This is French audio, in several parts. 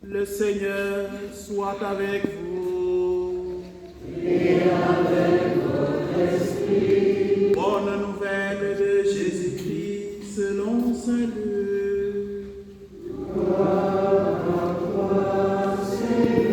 Le Seigneur soit avec vous. Et avec votre esprit. Bonne nouvelle de Jésus-Christ selon saint Luc. Gloire à toi, Seigneur.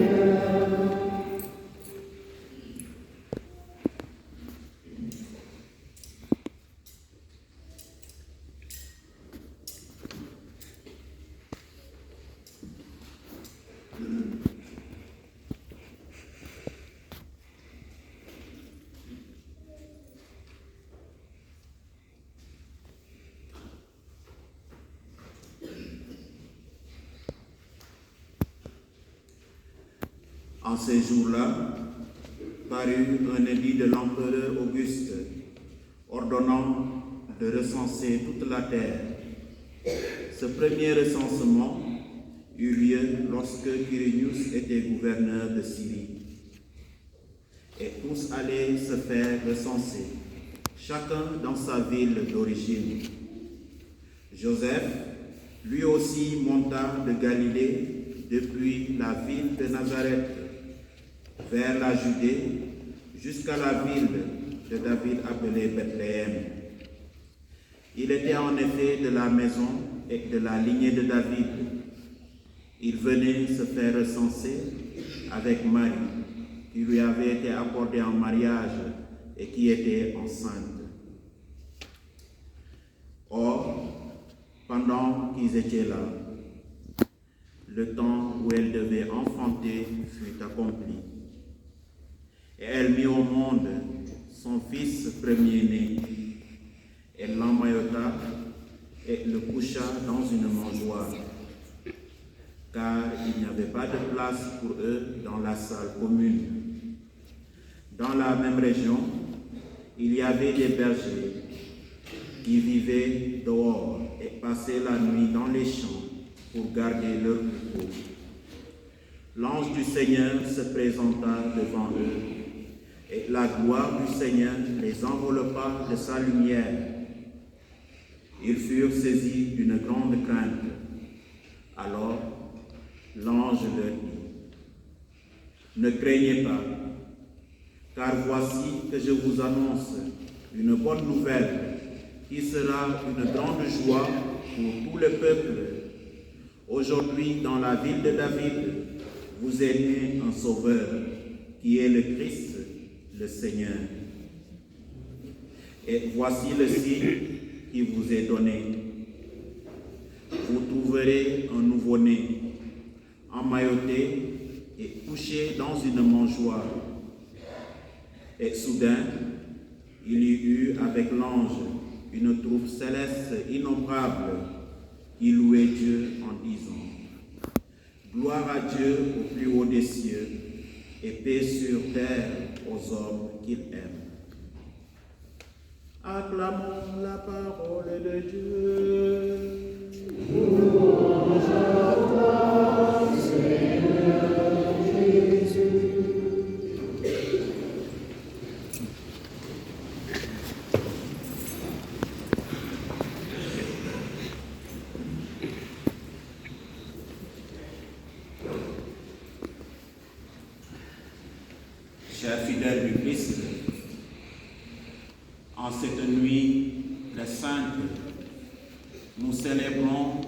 En ces jours-là, parut un édit de l'empereur Auguste, ordonnant de recenser toute la terre. Ce premier recensement eut lieu lorsque Quirinius était gouverneur de Syrie. Et tous allaient se faire recenser, chacun dans sa ville d'origine. Joseph, lui aussi, monta de Galilée depuis la ville de Nazareth vers la Judée jusqu'à la ville de David appelée Bethléem. Il était en effet de la maison et de la lignée de David. Il venait se faire recenser avec Marie, qui lui avait été accordée en mariage et qui était enceinte. Or, pendant qu'ils étaient là, le temps où elle devait enfanter fut accompli. Et elle mit au monde son fils premier-né. Elle l'emmaillota et le coucha dans une mangeoire, car il n'y avait pas de place pour eux dans la salle commune. Dans la même région, il y avait des bergers qui vivaient dehors et passaient la nuit dans les champs pour garder leurs troupeaux. L'ange du Seigneur se présenta devant eux, et la gloire du Seigneur les enveloppa de sa lumière. Ils furent saisis d'une grande crainte. Alors l'ange leur dit: ne craignez pas, car voici que je vous annonce une bonne nouvelle qui sera une grande joie pour tout le peuple. Aujourd'hui, dans la ville de David, vous est né un sauveur, qui est le Christ, le Seigneur. Et voici le signe qui vous est donné. Vous trouverez un nouveau-né, emmailloté et couché dans une mangeoire. Et soudain, il y eut avec l'ange une troupe céleste innombrable qui louait Dieu en disant: gloire à Dieu au plus haut des cieux et paix sur terre aux hommes qu'il aime. Acclamons la parole de Dieu. Louange à toi, Seigneur Jésus. Chers fidèles du Christ, en cette nuit très sainte, nous célébrons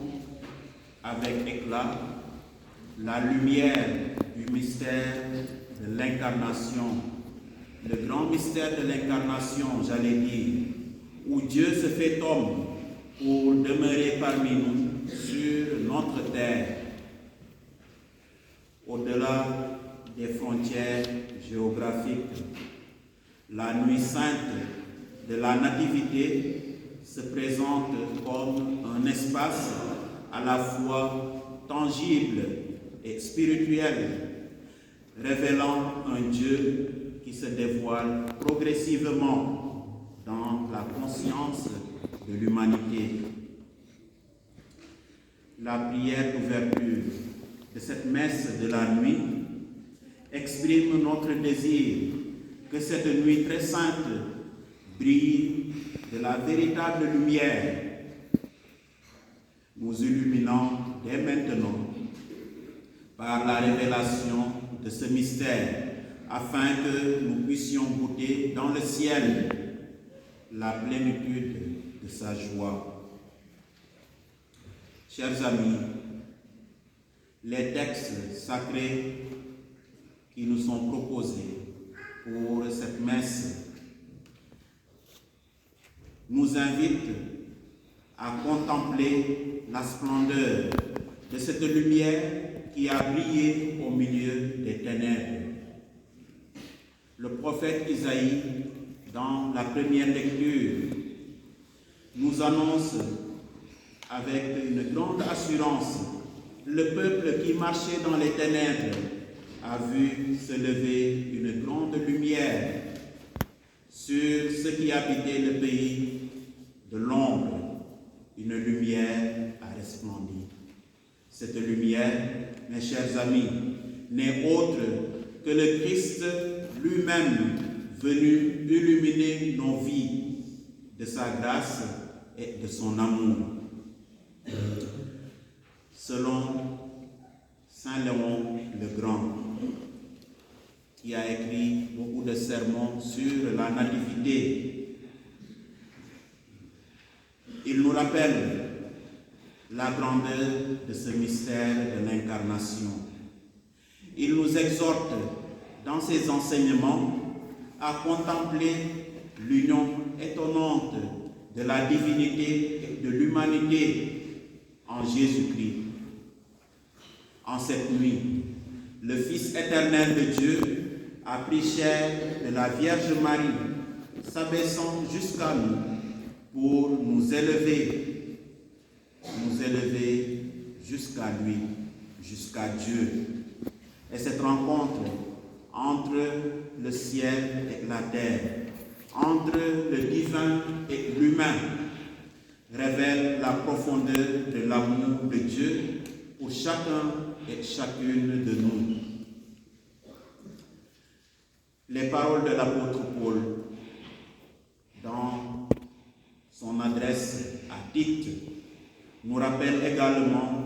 avec éclat la lumière du mystère de l'incarnation, le grand mystère de l'incarnation, j'allais dire, où Dieu se fait homme pour demeurer parmi nous sur notre terre, au-delà des frontières géographiques. La nuit sainte de la Nativité se présente comme un espace à la fois tangible et spirituel, révélant un Dieu qui se dévoile progressivement dans la conscience de l'humanité. La prière d'ouverture de cette messe de la nuit exprime notre désir que cette nuit très sainte brille de la véritable lumière, nous illuminant dès maintenant par la révélation de ce mystère, afin que nous puissions goûter dans le ciel la plénitude de sa joie. Chers amis, les textes sacrés qui nous sont proposés pour cette messe nous invitent à contempler la splendeur de cette lumière qui a brillé au milieu des ténèbres. Le prophète Isaïe, dans la première lecture, nous annonce avec une grande assurance: le peuple qui marchait dans les ténèbres a vu se lever une grande lumière sur ceux qui habitaient le pays de l'ombre. Une lumière a resplendi. Cette lumière, mes chers amis, n'est autre que le Christ lui-même venu illuminer nos vies de sa grâce et de son amour. Selon Saint Léon le Grand, qui a écrit beaucoup de sermons sur la nativité, il nous rappelle la grandeur de ce mystère de l'incarnation. Il nous exhorte dans ses enseignements à contempler l'union étonnante de la divinité et de l'humanité en Jésus-Christ. En cette nuit, le Fils éternel de Dieu a pris chair de la Vierge Marie, s'abaissant jusqu'à nous pour nous élever jusqu'à lui, jusqu'à Dieu. Et cette rencontre entre le ciel et la terre, entre le divin et l'humain, révèle la profondeur de l'amour de Dieu pour chacun et chacune de nous. Les paroles de l'apôtre Paul dans son adresse à Tite nous rappellent également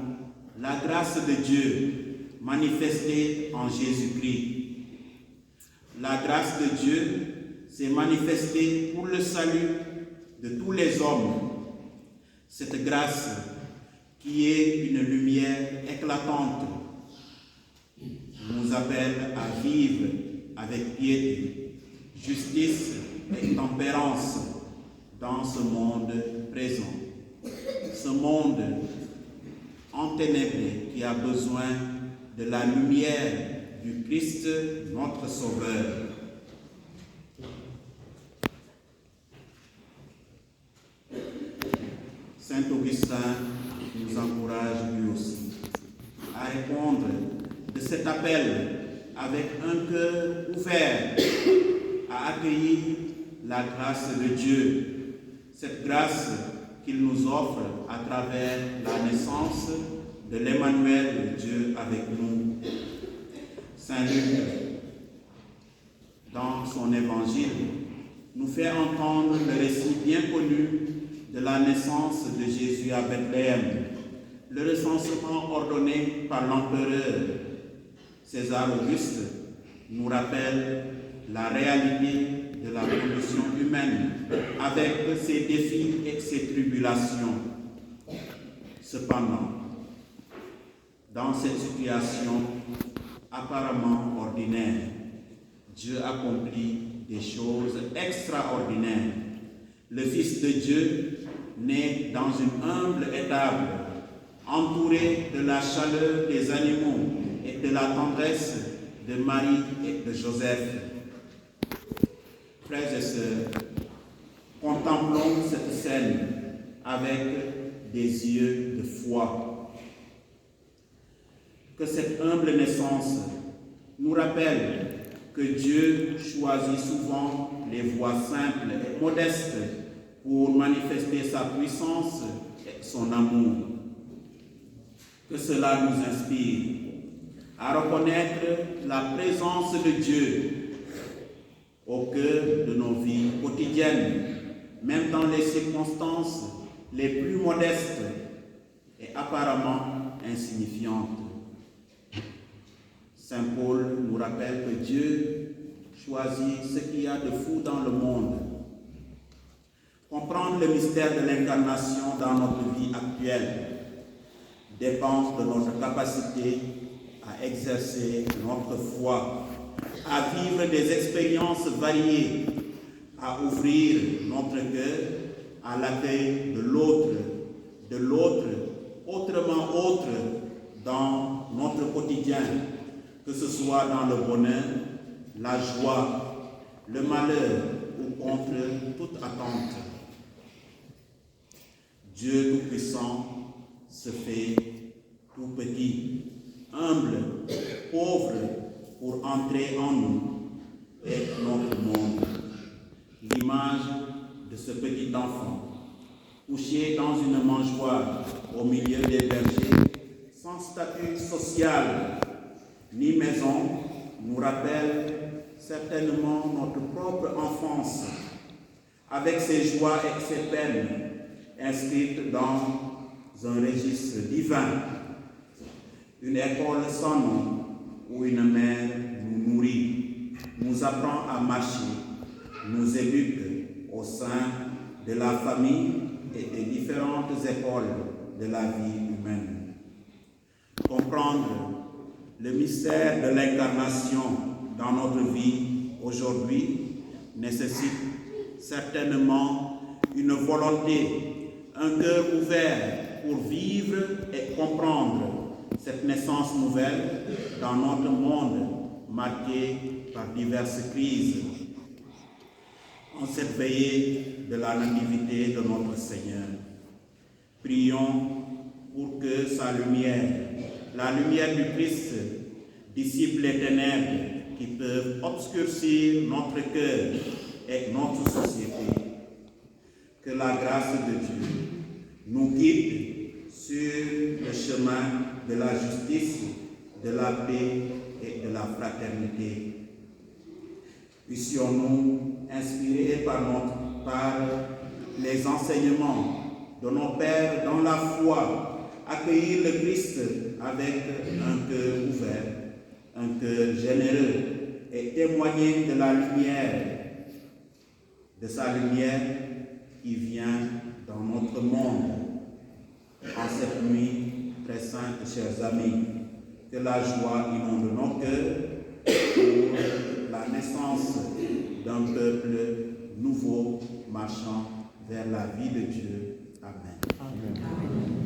la grâce de Dieu manifestée en Jésus-Christ. La grâce de Dieu s'est manifestée pour le salut de tous les hommes. Cette grâce qui est une lumière éclatante nous appelle à vivre avec piété, justice et tempérance dans ce monde présent. Ce monde enténébré qui a besoin de la lumière du Christ, notre Sauveur. Saint Augustin nous encourage lui aussi à répondre de cet appel avec un cœur ouvert à accueillir la grâce de Dieu, cette grâce qu'il nous offre à travers la naissance de l'Emmanuel de Dieu avec nous. Saint Luc, dans son évangile, nous fait entendre le récit bien connu de la naissance de Jésus à Bethléem, le recensement ordonné par l'empereur César Auguste nous rappelle la réalité de la condition humaine avec ses défis et ses tribulations. Cependant, dans cette situation apparemment ordinaire, Dieu accomplit des choses extraordinaires. Le Fils de Dieu naît dans une humble étable, entouré de la chaleur des animaux et de la tendresse de Marie et de Joseph. Frères et sœurs, contemplons cette scène avec des yeux de foi. Que cette humble naissance nous rappelle que Dieu choisit souvent les voies simples et modestes pour manifester sa puissance et son amour. Que cela nous inspire à reconnaître la présence de Dieu au cœur de nos vies quotidiennes, même dans les circonstances les plus modestes et apparemment insignifiantes. Saint Paul nous rappelle que Dieu choisit ce qu'il y a de fou dans le monde. Comprendre le mystère de l'incarnation dans notre vie actuelle dépend de notre capacité à exercer notre foi, à vivre des expériences variées, à ouvrir notre cœur à l'accueil de l'autre, autrement autre dans notre quotidien, que ce soit dans le bonheur, la joie, le malheur ou contre toute attente. Dieu Tout-Puissant se fait tout petit, humble, pauvre pour entrer en nous et notre monde. L'image de ce petit enfant, couché dans une mangeoire au milieu des bergers, sans statut social ni maison, nous rappelle certainement notre propre enfance, avec ses joies et ses peines inscrites dans un registre divin, une école sans nom où une mère nous nourrit, nous apprend à marcher, nous éduque au sein de la famille et des différentes écoles de la vie humaine. Comprendre le mystère de l'incarnation dans notre vie aujourd'hui nécessite certainement une volonté, un cœur ouvert pour vivre et comprendre cette naissance nouvelle dans notre monde marqué par diverses crises. En cette veillée de la nativité de notre Seigneur, prions pour que sa lumière, la lumière du Christ, dissipe les ténèbres qui peuvent obscurcir notre cœur et notre société. Que la grâce de Dieu nous guide sur le chemin de la justice, de la paix et de la fraternité. Puissions-nous, inspirés par les enseignements de nos pères dans la foi, accueillir le Christ avec un cœur ouvert, un cœur généreux et témoigner de la lumière, de sa lumière qui vient dans notre monde. En cette nuit très sainte, chers amis, que la joie inonde nos cœurs pour la naissance d'un peuple nouveau marchant vers la vie de Dieu. Amen. Amen.